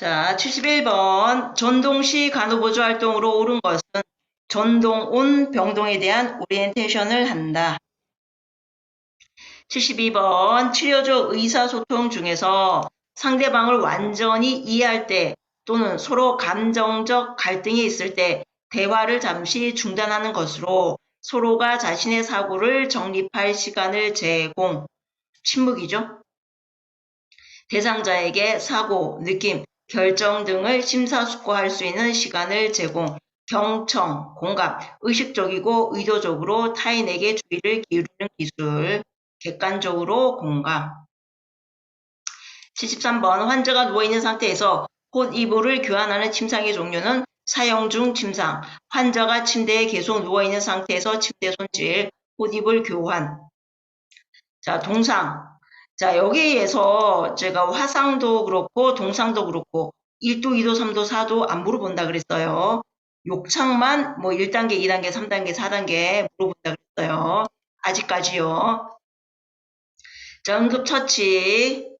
자, 71번 전동시 간호보조 활동으로 옳은 것은 전동, 병동에 대한 오리엔테이션을 한다. 72번 치료조 의사소통 중에서 상대방을 완전히 이해할 때 또는 서로 감정적 갈등이 있을 때 대화를 잠시 중단하는 것으로 서로가 자신의 사고를 정립할 시간을 제공, 침묵이죠. 대상자에게 사고, 느낌, 결정 등을 심사숙고할 수 있는 시간을 제공, 경청, 공감, 의식적이고 의도적으로 타인에게 주의를 기울이는 기술, 객관적으로 공감. 73번 환자가 누워있는 상태에서 곧 이불을 교환하는 침상의 종류는 사용 중 침상, 환자가 침대에 계속 누워있는 상태에서 침대 손질, 곧 이불 교환. 자, 동상. 자, 여기에서 제가 화상도 그렇고 동상도 그렇고 1도, 2도, 3도, 4도 안 물어본다 그랬어요. 욕창만 뭐 1단계, 2단계, 3단계, 4단계 물어본다 그랬어요. 아직까지요. 자, 응급처치.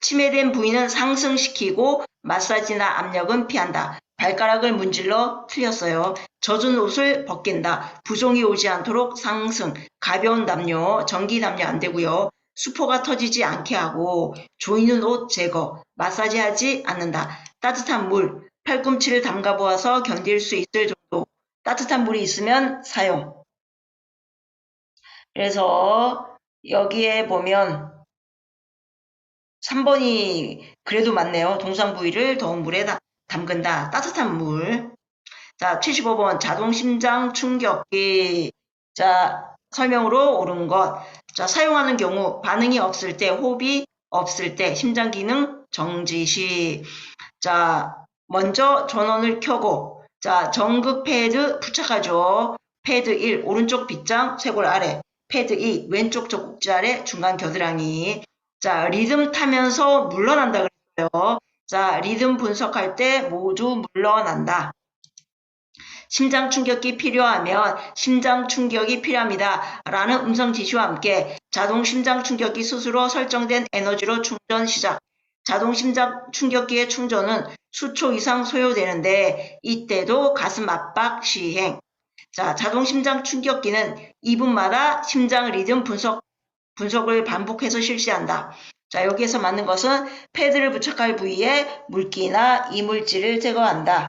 침해된 부위는 상승시키고 마사지나 압력은 피한다. 발가락을 문질러 틀렸어요. 젖은 옷을 벗긴다. 부종이 오지 않도록 상승, 가벼운 담요, 전기 담요 안 되고요. 수포가 터지지 않게 하고 조이는 옷 제거, 마사지하지 않는다. 따뜻한 물, 팔꿈치를 담가 보아서 견딜 수 있을 정도. 따뜻한 물이 있으면 사용. 그래서 여기에 보면 3번이 그래도 맞네요. 동상 부위를 더운 물에 담근다. 따뜻한 물. 자, 75번 자동 심장 충격기. 자, 설명으로 옳은 것. 자, 사용하는 경우 반응이 없을 때, 호흡이 없을 때, 심장 기능 정지 시. 자, 먼저 전원을 켜고, 자, 전극 패드 부착하죠. 패드 1, 오른쪽 빗장, 쇄골 아래. 패드 2, 왼쪽 젖꼭지 아래, 중간 겨드랑이. 자, 리듬 타면서 물러난다 그랬어요. 자, 리듬 분석할 때 모두 물러난다. 심장 충격이 필요하면 심장 충격이 필요합니다. 라는 음성 지시와 함께 자동 심장 충격기 스스로 설정된 에너지로 충전 시작. 자동 심장 충격기의 충전은 수초 이상 소요되는데 이때도 가슴 압박 시행. 자, 자동 심장 충격기는 2분마다 심장 리듬 분석을 반복해서 실시한다. 자, 여기에서 맞는 것은 패드를 부착할 부위에 물기나 이물질을 제거한다.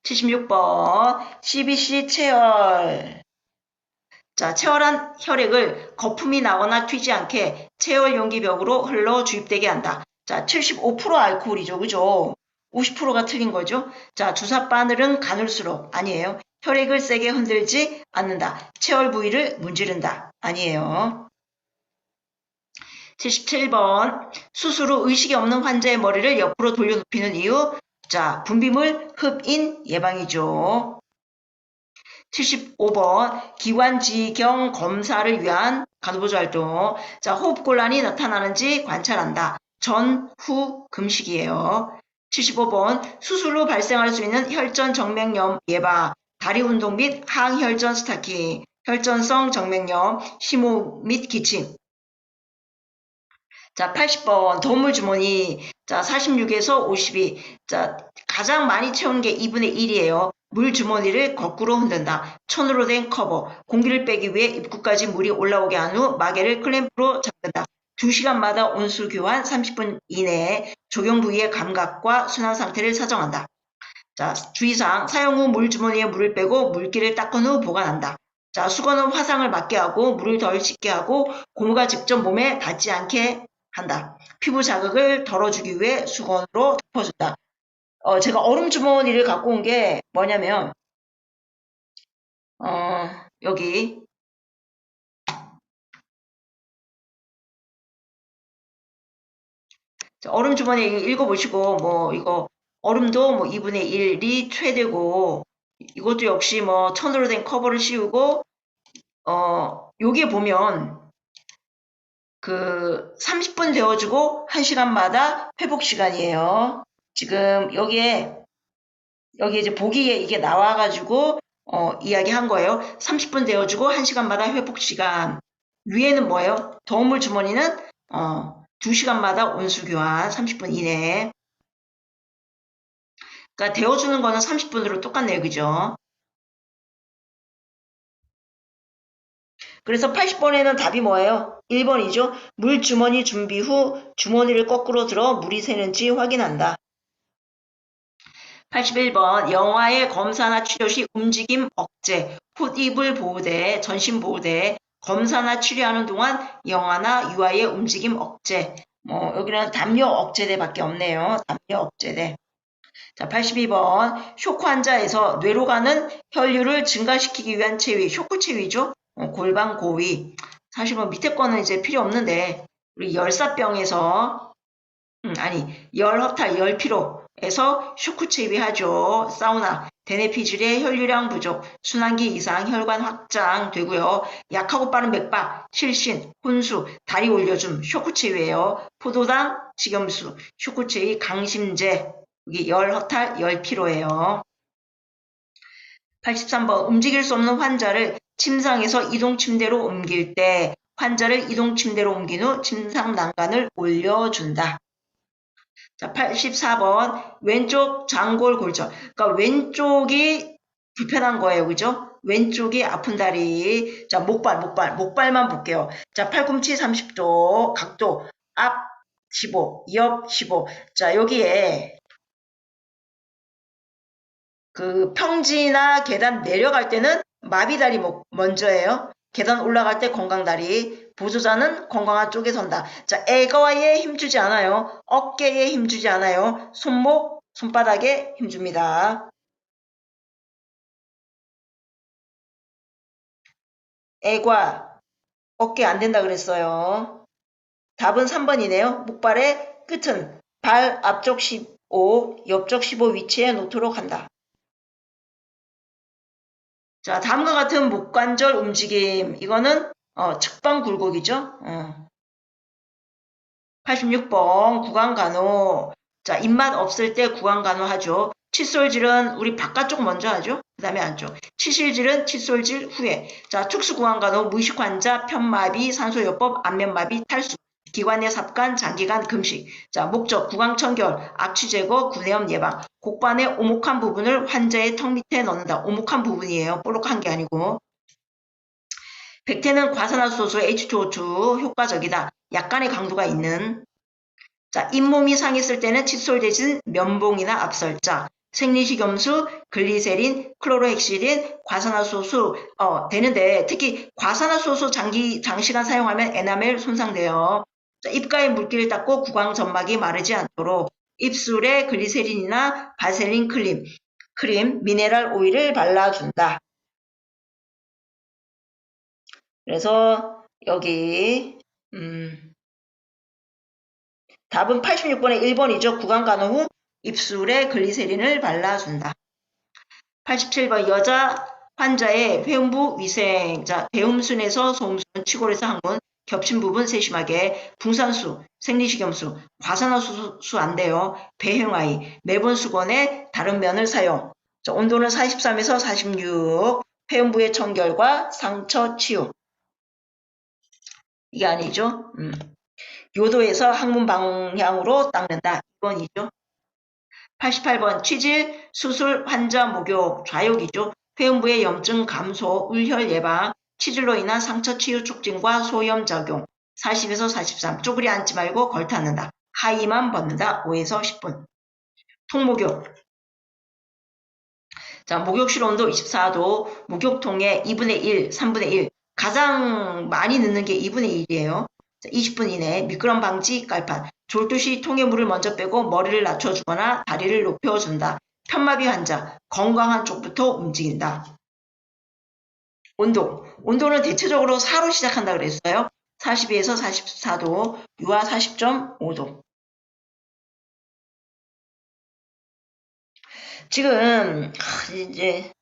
76번 CBC 체열. 자, 체열한 혈액을 거품이 나거나 튀지 않게 체열 용기벽으로 흘러 주입되게 한다. 자, 75% 알코올이죠. 그죠? 50%가 틀린 거죠. 자, 주사 바늘은 가눌수록 아니에요. 혈액을 세게 흔들지 않는다. 체열 부위를 문지른다. 아니에요. 77번 수술 후 의식이 없는 환자의 머리를 옆으로 돌려눕히는 이유. 자, 분비물 흡인 예방이죠. 75번 기관지경 검사를 위한 간호보조 활동. 자, 호흡곤란이 나타나는지 관찰한다. 전, 후 금식이에요. 75번 수술 후 발생할 수 있는 혈전 정맥염 예방. 다리 운동 및 항혈전 스타킹. 혈전성 정맥염, 심호흡 및 기침. 자, 80번 도물주머니. 자, 46에서 52. 자, 가장 많이 채우는 게 2분의 1이에요. 물 주머니를 거꾸로 흔든다. 천으로 된 커버. 공기를 빼기 위해 입구까지 물이 올라오게 한 후 마개를 클램프로 잠근다. 2시간마다 온수 교환 30분 이내에 적용 부위의 감각과 순환 상태를 사정한다. 자, 주의사항. 사용 후 물 주머니에 물을 빼고 물기를 닦은 후 보관한다. 자, 수건은 화상을 맞게 하고 물을 덜 씻게 하고 고무가 직접 몸에 닿지 않게 한다. 피부 자극을 덜어주기 위해 수건으로 덮어준다. 제가 얼음 주머니를 갖고 온 게 뭐냐면, 여기. 자, 얼음 주머니 읽어보시고, 뭐, 이거, 얼음도 뭐 2분의 1이 최대고, 이것도 역시 뭐 천으로 된 커버를 씌우고, 여기에 보면, 30분 데워주고 1시간마다 회복 시간이에요. 지금 여기에 이제 보기에 이게 나와가지고 이야기한 거예요. 30분 데워주고 1시간마다 회복 시간. 위에는 뭐예요? 더운 물 주머니는 2시간마다 온수 교환 30분 이내. 그러니까 데워주는 거는 30분으로 똑같네요. 그죠? 그래서 80번에는 답이 뭐예요? 1번이죠. 물 주머니 준비 후 주머니를 거꾸로 들어 물이 새는지 확인한다. 81번 영화의 검사나 치료 시 움직임 억제, 콧입을 보호대, 전신 보호대, 검사나 치료하는 동안 영화나 유아의 움직임 억제. 여기는 담요 억제대밖에 없네요. 담요 억제대. 자, 82번 쇼크 환자에서 뇌로 가는 혈류를 증가시키기 위한 체위, 쇼크 체위죠. 골반 고위. 사실 밑에 거는 이제 필요 없는데 우리 열사병에서 열허탈, 열피로에서 쇼크 체위하죠. 사우나, 대뇌피질의 혈류량 부족, 순환기 이상 혈관 확장 되고요. 약하고 빠른 맥박, 실신, 혼수, 다리 올려줌, 쇼크 체위예요. 포도당, 식염수, 쇼크 체위, 강심제, 여기 열허탈, 열피로예요. 83번 움직일 수 없는 환자를 침상에서 이동 침대로 옮길 때 환자를 이동 침대로 옮긴 후 침상 난간을 올려준다. 자, 84번 왼쪽 장골 골절. 그러니까 왼쪽이 불편한 거예요. 그죠? 왼쪽이 아픈 다리. 자, 목발만 볼게요. 자, 팔꿈치 30도, 각도, 앞 15, 옆 15. 자, 여기에 그 평지나 계단 내려갈 때는 마비다리 먼저예요. 계단 올라갈 때 건강다리. 보조자는 건강한 쪽에 선다. 자, 애거에 힘주지 않아요. 어깨에 힘주지 않아요. 손목, 손바닥에 힘줍니다. 애과, 어깨 안 된다 그랬어요. 답은 3번이네요. 목발의 끝은 발 앞쪽 15, 옆쪽 15 위치에 놓도록 한다. 자, 다음과 같은 목관절 움직임. 이거는 측방 굴곡이죠. 86번 구강간호. 자, 입맛 없을 때 구강간호 하죠. 칫솔질은 우리 바깥쪽 먼저 하죠. 그 다음에 안쪽. 치실질은 칫솔질 후에. 자, 특수구강간호, 무의식 환자, 편마비, 산소요법, 안면마비, 탈수, 기관 내 삽관, 장기간 금식. 자, 목적, 구강청결, 악취 제거, 구내염 예방. 곡반의 오목한 부분을 환자의 턱 밑에 넣는다. 오목한 부분이에요. 볼록한 게 아니고. 백태는 과산화수소 H2O2 효과적이다. 약간의 강도가 있는. 자, 잇몸이 상했을 때는 칫솔 대신 면봉이나 압설자, 생리식염수, 글리세린, 클로로헥실린, 과산화수소 되는데 특히 과산화수소 장시간 사용하면 에나멜 손상돼요. 자, 입가에 물기를 닦고 구강 점막이 마르지 않도록 입술에 글리세린이나 바셀린 크림, 미네랄 오일을 발라준다. 그래서 여기 답은 86번의 1번이죠. 구강간호 후 입술에 글리세린을 발라준다. 87번 여자 환자의 회음부 위생. 자, 배음순에서 소음순, 치골에서 항문, 겹친 부분 세심하게, 붕산수, 생리식염수, 과산화수소 안 돼요. 배행하이, 매번 수건에 다른 면을 사용. 자, 온도는 43에서 46, 회음부의 청결과 상처 치유. 이게 아니죠. 요도에서 항문 방향으로 닦는다. 2번이죠. 88번 치질 수술 환자 목욕 좌욕이죠. 회음부의 염증 감소, 울혈 예방, 치질로 인한 상처 치유 촉진과 소염 작용. 40에서 43 쪼그리 앉지 말고 걸터앉는다. 하의만 벗는다. 5에서 10분. 통목욕. 자, 목욕실 온도 24도, 목욕통에 2분의 1, 3분의 1. 가장 많이 넣는 게 2분의 1이에요. 20분 이내 미끄럼 방지 깔판. 졸듯이 통에 물을 먼저 빼고 머리를 낮춰주거나 다리를 높여준다. 편마비 환자, 건강한 쪽부터 움직인다. 온도는 대체적으로 4로 시작한다 그랬어요. 42에서 44도, 유아 40.5도. 지금 이제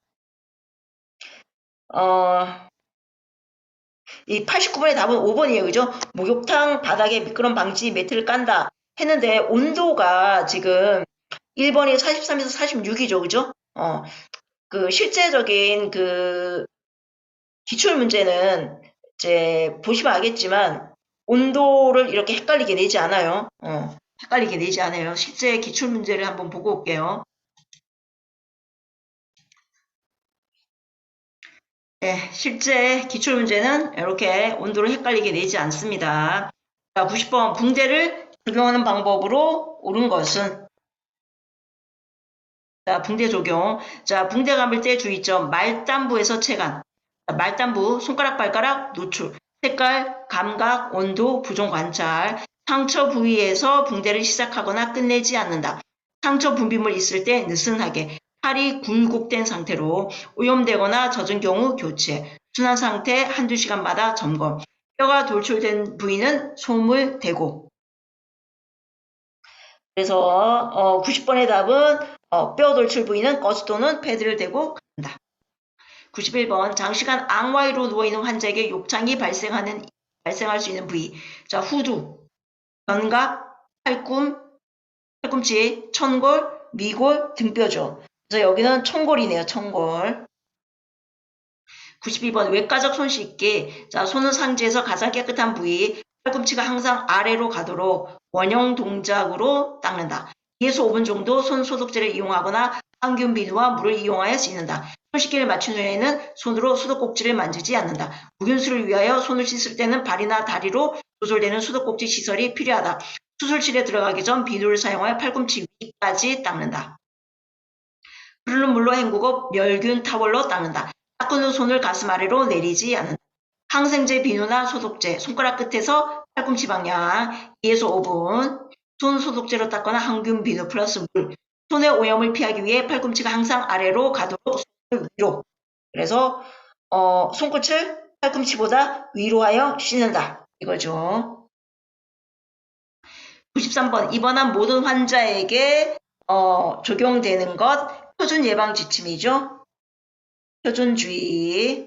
이 89번의 답은 5번이에요. 그죠? 목욕탕 바닥에 미끄럼 방지 매트를 깐다 했는데 온도가 지금 1번이 43에서 46이죠. 그죠? 그 실제적인 그 기출 문제는 이제 보시면 알겠지만 온도를 이렇게 헷갈리게 내지 않아요. 헷갈리게 내지 않아요. 실제 기출문제를 한번 보고 올게요. 네, 실제 기출문제는 이렇게 온도를 헷갈리게 내지 않습니다. 자, 90번 붕대를 적용하는 방법으로 옳은 것은 자, 붕대 적용. 자, 붕대 감을 때 주의점. 말단부에서 체감. 자, 말단부, 손가락, 발가락, 노출. 색깔, 감각, 온도, 부종 관찰. 상처 부위에서 붕대를 시작하거나 끝내지 않는다. 상처 분비물 있을 때 느슨하게. 팔이 굴곡된 상태로 오염되거나 젖은 경우 교체. 순한 상태 한두 시간마다 점검. 뼈가 돌출된 부위는 솜을 대고. 그래서 90번의 답은 뼈 돌출 부위는 거스 또는 패드를 대고 간다. 91번 장시간 앙와이로 누워있는 환자에게 욕창이 발생할 수 있는 부위. 자, 후두, 견갑, 팔꿈치, 천골, 미골, 등뼈죠. 그래서 여기는 천골이네요. 천골. 92번 외과적 손 씻기. 자, 손은 상지에서 가장 깨끗한 부위. 팔꿈치가 항상 아래로 가도록 원형 동작으로 닦는다. 2에서 5분 정도 손 소독제를 이용하거나 항균 비누와 물을 이용하여 씻는다. 손 씻기를 마친 후에는 손으로 수도꼭지를 만지지 않는다. 무균수를 위하여 손을 씻을 때는 발이나 다리로 조절되는 수도꼭지 시설이 필요하다. 수술실에 들어가기 전 비누를 사용하여 팔꿈치 위까지 닦는다. 흐르는 물로 헹구고 멸균 타월로 닦는다. 닦은 후 손을 가슴 아래로 내리지 않는다. 항생제 비누나 소독제, 손가락 끝에서 팔꿈치 방향 2에서 5분 손 소독제로 닦거나 항균 비누 플러스 물. 손의 오염을 피하기 위해 팔꿈치가 항상 아래로 가도록 손을 위로. 그래서 손끝을 팔꿈치보다 위로 하여 씻는다. 이거죠. 93번 입원한 모든 환자에게 적용되는 것 표준 예방 지침이죠. 표준주의.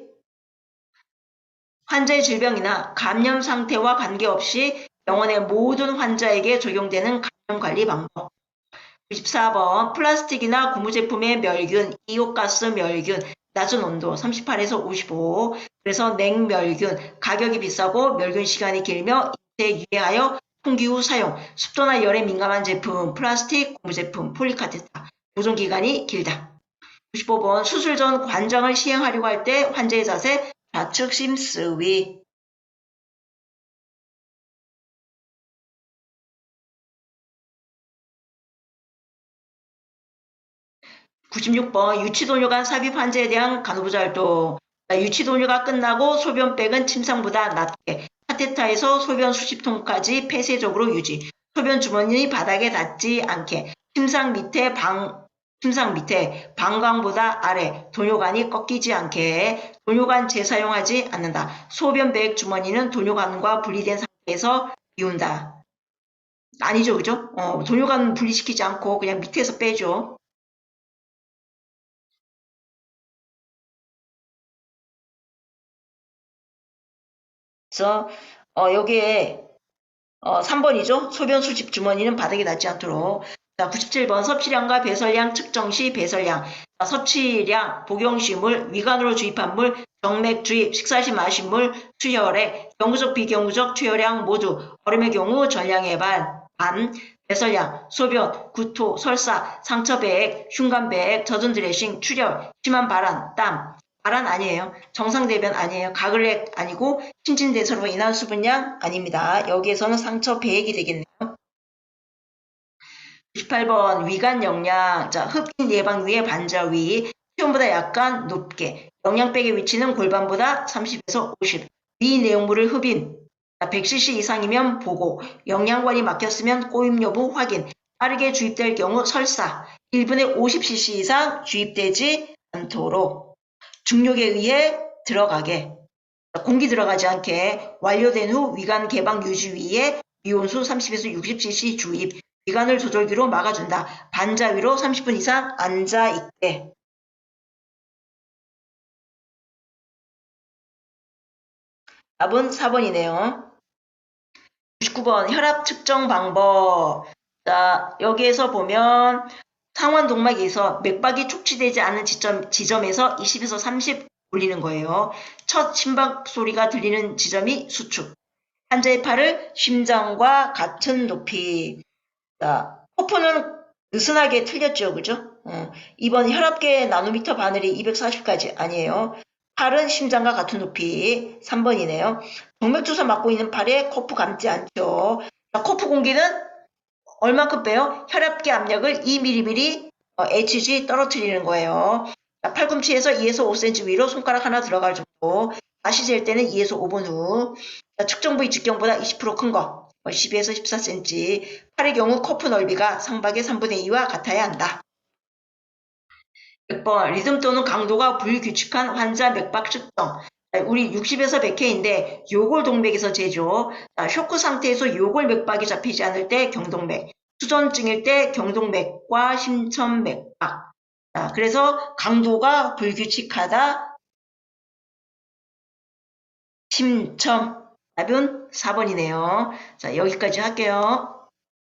환자의 질병이나 감염 상태와 관계없이 병원의 모든 환자에게 적용되는 감염관리 방법. 94번 플라스틱이나 고무제품의 멸균, 이온가스 멸균, 낮은 온도 38에서 55. 그래서 냉멸균, 가격이 비싸고 멸균 시간이 길며 인체에 유해하여 통기 후 사용, 습도나 열에 민감한 제품, 플라스틱, 고무제품, 폴리카테타, 보존기간이 길다. 95번 수술 전 관장을 시행하려고 할 때 환자의 자세 좌측 심스위. (96번) 유치도뇨관 삽입 환자에 대한 간호부자 활동. 유치도뇨가 끝나고 소변백은 침상보다 낮게 카테타에서 소변 수집통까지 폐쇄적으로 유지. 소변 주머니 바닥에 닿지 않게 침상 밑에 방광보다 아래 도뇨관이 꺾이지 않게 도뇨관 재사용하지 않는다. 소변백 주머니는 도뇨관과 분리된 상태에서 비운다. 아니죠, 그죠? 도뇨관 분리시키지 않고 그냥 밑에서 빼죠. 그래서 여기에 3번이죠. 소변 수집 주머니는 바닥에 닿지 않도록. 자, 97번 섭취량과 배설량 측정 시 배설량. 자, 섭취량, 복용시물, 위관으로 주입한 물, 정맥 주입, 식사 시 마신 물, 투여액, 경구적 비경구적 투여량 모두 얼음의 경우 전량의 반, 배설량, 소변, 구토, 설사, 상처 배액, 흉관 배액, 젖은 드레싱, 출혈, 심한 발한, 땀. 발한 아니에요. 정상대변 아니에요. 가글렉 아니고 신진대사로 인한 수분량 아닙니다. 여기에서는 상처 배액이 되겠네요. 98번 위관 영양. 자, 흡인 예방 위에 반자위. 체온보다 약간 높게. 영양백의 위치는 골반보다 30에서 50. 위 내용물을 흡인. 100cc 이상이면 보고. 영양관이 막혔으면 꼬임 여부 확인. 빠르게 주입될 경우 설사. 1분에 50cc 이상 주입되지 않도록. 중력에 의해 들어가게. 공기 들어가지 않게 완료된 후 위관 개방 유지 위에 미온수 30에서 60cc 주입. 위관을 조절기로 막아준다. 반자위로 30분 이상 앉아있게. 답은 4번이네요. 99번 혈압 측정 방법. 자, 여기에서 보면 상완 동맥에서 맥박이 촉취되지 않는 지점에서 20에서 30 올리는 거예요. 첫 심박 소리가 들리는 지점이 수축. 환자의 팔을 심장과 같은 높이. 자, 코프는 느슨하게 틀렸죠. 그죠? 2번 혈압계 나노미터 바늘이 240까지 아니에요. 팔은 심장과 같은 높이. 3번이네요. 동맥주사 맞고 있는 팔에 코프 감지 않죠. 자, 코프 공기는 얼마큼 빼요? 혈압계 압력을 2mm Hg 떨어뜨리는 거예요. 자, 팔꿈치에서 2에서 5cm 위로 손가락 하나 들어갈 정도. 다시 잴 때는 2에서 5분 후. 자, 측정 부위 직경보다 20% 큰 거. 12에서 14cm. 팔의 경우 코프 넓이가 상박의 3분의 2와 같아야 한다. 6번 리듬 또는 강도가 불규칙한 환자 맥박 측정. 우리 60에서 100회인데 요골동맥에서 재죠. 쇼크 상태에서 요골 맥박이 잡히지 않을 때 경동맥, 수전증일 때 경동맥과 심천맥박. 그래서 강도가 불규칙하다. 심천. 답은 4번이네요. 자, 여기까지 할게요.